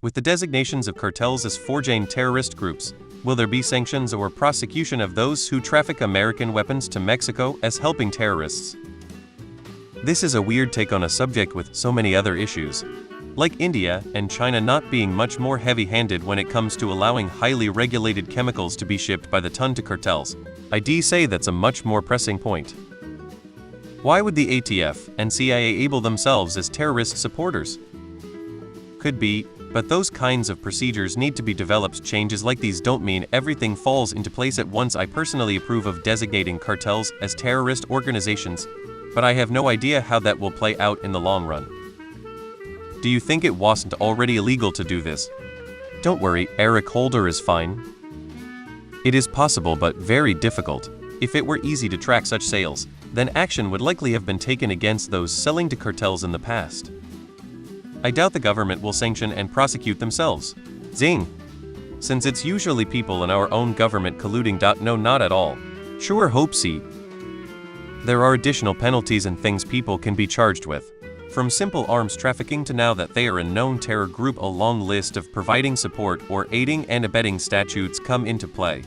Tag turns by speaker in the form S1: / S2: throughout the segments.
S1: With the designations of cartels as forgeign terrorist groups, will there be sanctions or prosecution of those who traffic American weapons to Mexico as helping terrorists? This is a weird take on a subject with so many other issues, like India and China not being much more heavy-handed when it comes to allowing highly regulated chemicals to be shipped by the ton to cartels. I say that's a much more pressing point. Why would the ATF and CIA label themselves as terrorist supporters? Could be, but those kinds of procedures need to be developed. Changes like these don't mean everything falls into place at once. I personally approve of designating cartels as terrorist organizations, but I have no idea how that will play out in the long run. Do you think it wasn't already illegal to do this? Don't worry, Eric Holder is fine. It is possible but very difficult. If it were easy to track such sales, then action would likely have been taken against those selling to cartels in the past. I doubt the government will sanction and prosecute themselves. Zing! Since it's usually people in our own government colluding. No, not at all. Sure, hope-see. There are additional penalties and things people can be charged with. From simple arms trafficking to now that they are a known terror group, a long list of providing support or aiding and abetting statutes come into play.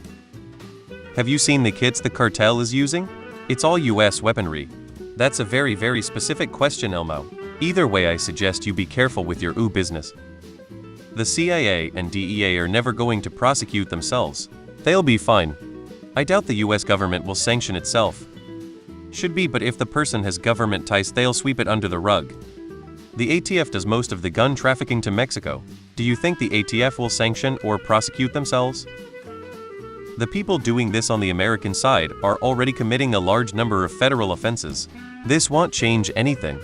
S1: Have you seen the kits the cartel is using? It's all US weaponry. That's a very specific question, Elmo. Either way, I suggest you be careful with your business. The CIA and DEA are never going to prosecute themselves. They'll be fine. I doubt the US government will sanction itself. Should be, but if the person has government ties, they'll sweep it under the rug. The ATF does most of the gun trafficking to Mexico. Do you think the ATF will sanction or prosecute themselves? The people doing this on the American side are already committing a large number of federal offenses. This won't change anything.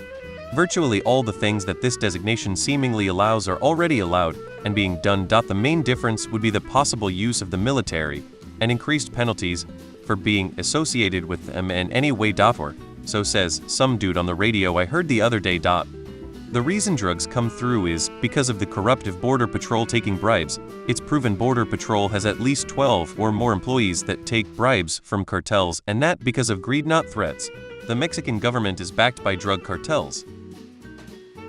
S1: Virtually all the things that this designation seemingly allows are already allowed and being done. The main difference would be the possible use of the military and increased penalties for being associated with them in any way. Or so says some dude on the radio I heard the other day. The reason drugs come through is because of the corruptive Border Patrol taking bribes. It's proven Border Patrol has at least 12 or more employees that take bribes from cartels, and that because of greed, not threats. The Mexican government is backed by drug cartels.